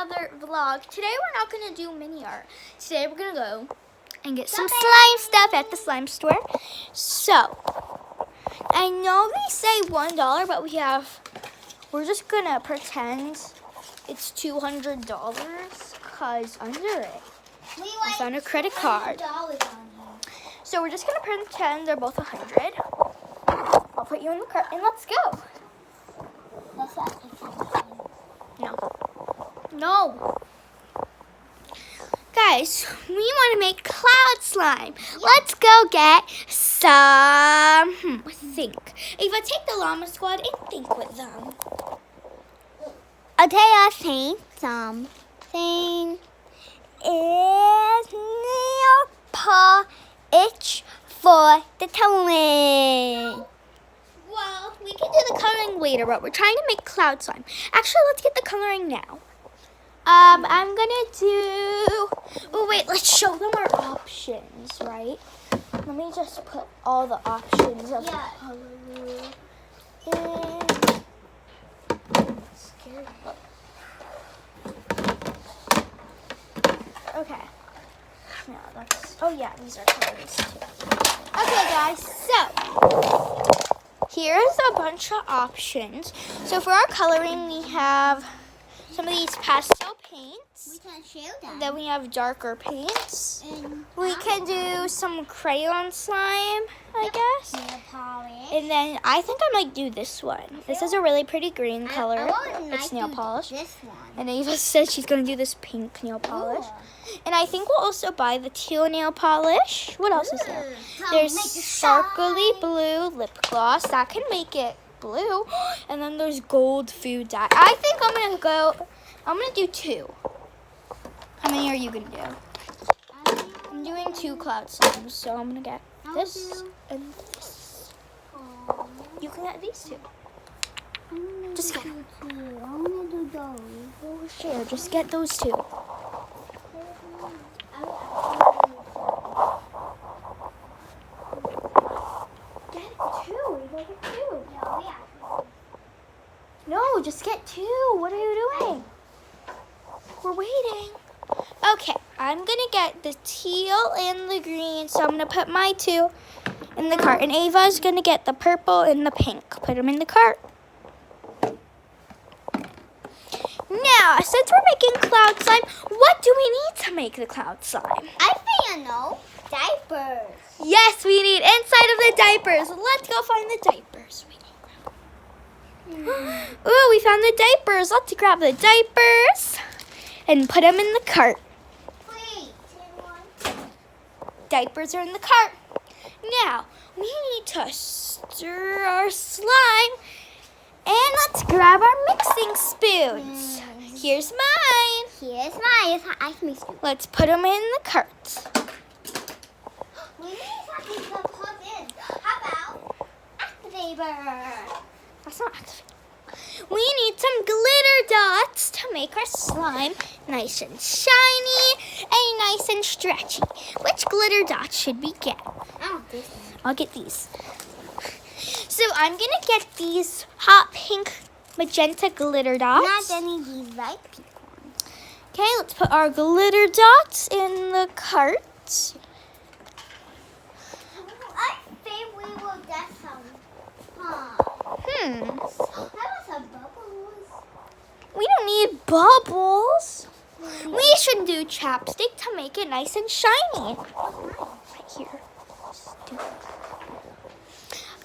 another vlog. Today we're not going to do mini art. Today we're going to go and get some slime stuff at the slime store. So, I know they say $1, but we're just going to pretend it's $200 because under it, I found a credit card. So we're just going to pretend they're both 100. I'll put you in the cart and let's go. No. Guys, we want to make cloud slime. Let's go get some, think. Ava, take the llama squad and think with them. Okay, I think something is nail polish for the coloring. Well, we can do the coloring later, but we're trying to make cloud slime. Actually, let's get the coloring now. I'm gonna do, oh wait, let's show them our options, right? Let me just put all the options of the color in. Scary. Okay. No, that's, oh yeah, these are colors too. Okay guys, so here's a bunch of options. So for our coloring, we have some of these pastel paints. We can show them. Then we have darker paints. We can do some crayon slime, I guess. Nail polish. And then I think I might do this one. This is a really pretty green color. It's nail polish. This one. And Ava said she's going to do this pink nail polish. And I think we'll also buy the teal nail polish. What else is there? There's sparkly blue lip gloss. That can make it blue. And then there's gold food dye. I think I'm going to do 2. How many are you going to do? I'm doing 2 cloud slimes. So I'm going to get this and this. You can get these 2. Just get them. I want to do those. Oh, sure. Just get those 2. No, just get 2. What are you doing? We're waiting. Okay, I'm going to get the teal and the green, so I'm going to put my 2 in the cart. And Ava's going to get the purple and the pink. Put them in the cart. Now, since we're making cloud slime, what do we need to make the cloud slime? I think I know. Diapers. Yes, we need inside of the diapers. Let's go find the diapers. Ooh, we found the diapers. Let's grab the diapers and put them in the cart. Wait. Diapers are in the cart. Now, we need to stir our slime. And let's grab our mixing spoons. Here's mine. Here's mine. It's an ice cream scoop. Let's put them in the cart. We need something to put in. How about activator? That's not activated. We need some glitter dots to make our slime nice and shiny and nice and stretchy. Which glitter dots should we get? I want this one. I'll get these. So I'm going to get these hot pink magenta glitter dots. Not any of these light pink ones. Okay, let's put our glitter dots in the cart. I think we will get some. Hmm. How about some bubbles? We don't need bubbles. We should do chapstick to make it nice and shiny. Right here.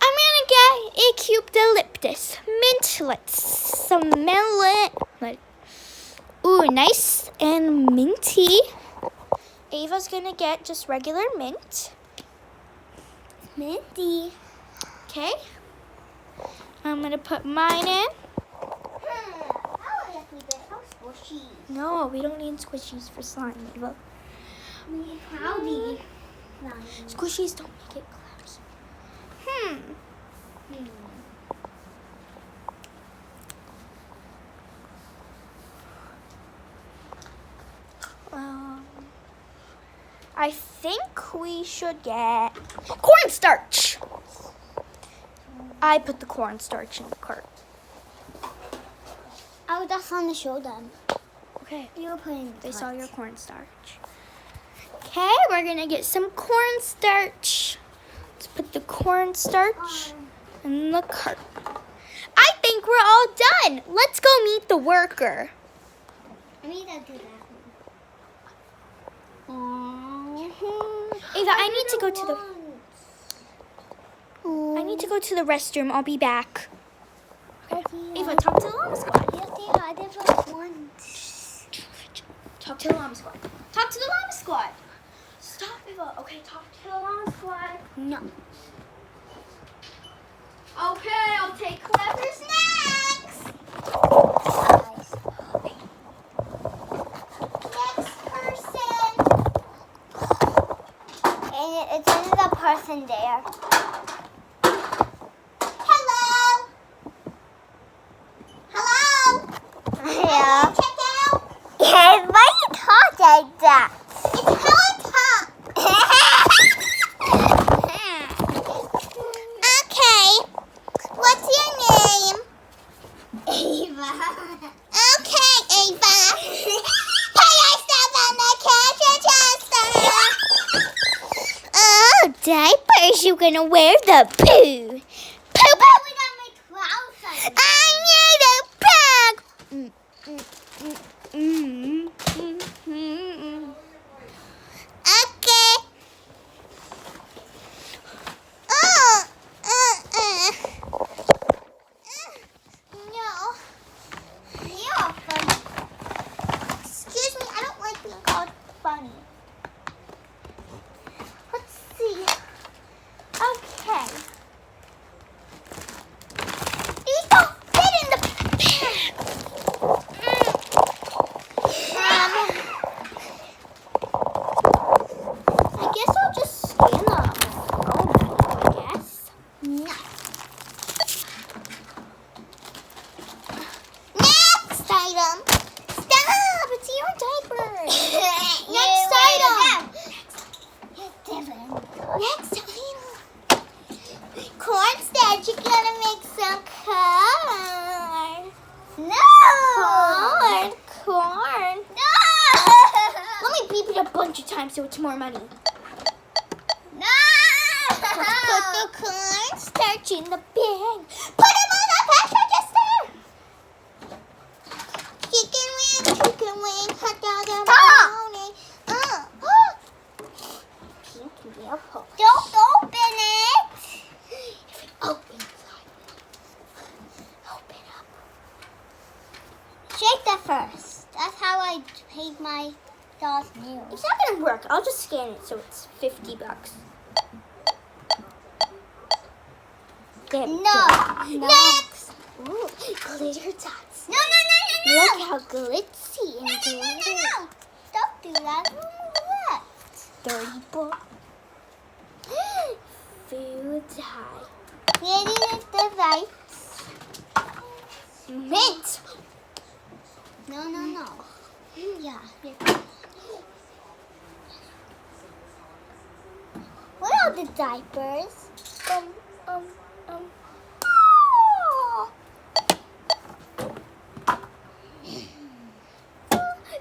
I'm gonna get a eucalyptus mint. Let's smell it. Ooh, nice and minty. Ava's gonna get just regular mint. Minty. Okay. I'm gonna put mine in. How lucky this? How squishy. No, we don't need squishies for slime, Ava. Howdy. Squishies don't make it cloudy. I think we should get cornstarch. I put the cornstarch in the cart. I would just want to show them. Okay. You were putting. They saw your cornstarch. Okay, we're gonna get some cornstarch. Let's put the cornstarch in the cart. I think we're all done. Let's go meet the worker. I need to do that Ava, I need to go to the. I need to go to the restroom. I'll be back. Okay. Ava, talk to the llama squad. Yes, Ava, I did it once. Talk to the llama squad. Talk to the llama squad. Stop, Ava. Okay, talk to the llama squad. No. Okay, I'll take Clever's next. Next person. And it's another person there. Hello. Hello. Yeah. Check out. Yes, why you talk like that? It's how I talk. Okay. What's your name? Ava. Okay, Ava. Put yourself on the cash register. Oh, diapers, you gonna wear the poo. Poo poo. We got my clothes on. I need a bag. Okay. No. You're funny. Excuse me, I don't like being called funny. Let's see. Okay. These don't fit in the bag. I guess I'll just scan them. I guess. No. Next item. Stop! It's your diaper. Next item. Next item. Cornstarch, you gotta make some corn. No. Corn. No. Let me beep it a bunch of times so it's more money. No. Put the cornstarch in the bag. Put him on the cash register. Chicken wing, hot dog and bologna. Pink nail polish. Don't open it. Open up. Shake that first. That's how I paid my doll's nails. It's not gonna work. I'll just scan it so it's $50. There we No. go. Next. Ooh, glitter dots. No. Look how glitzy and glitter. No. Don't do that. What? Dirty book. Food dye. Maybe it's the right. Mint. No. Yeah. What are the diapers? Oh.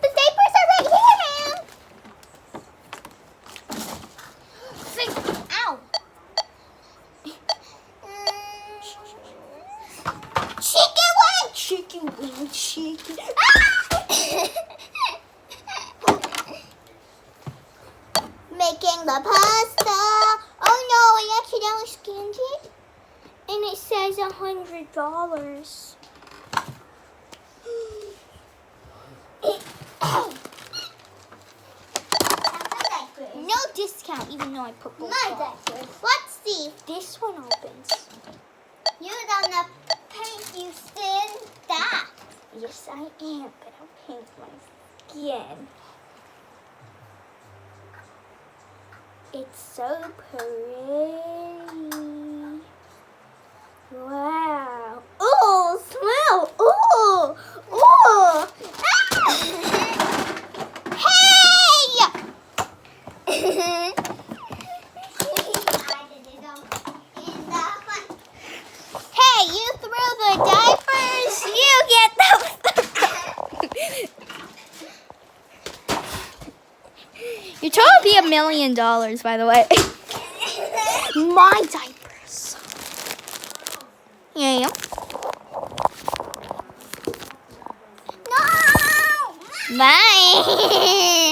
The diapers are right here. Ow. Chicken wing. Making the pasta. Oh no, I accidentally scanned it. And it says $100. No discount, even though I put both My on. diapers. Let's see. This one opens. You done the paint, you still that. Yes, I am, but I'll paint my skin. It's so pretty. Wow. Oh, smell. Oh. Hey, you threw the diapers. You get the. Your total would be $1 million, by the way. My diapers. Yeah. No! Bye.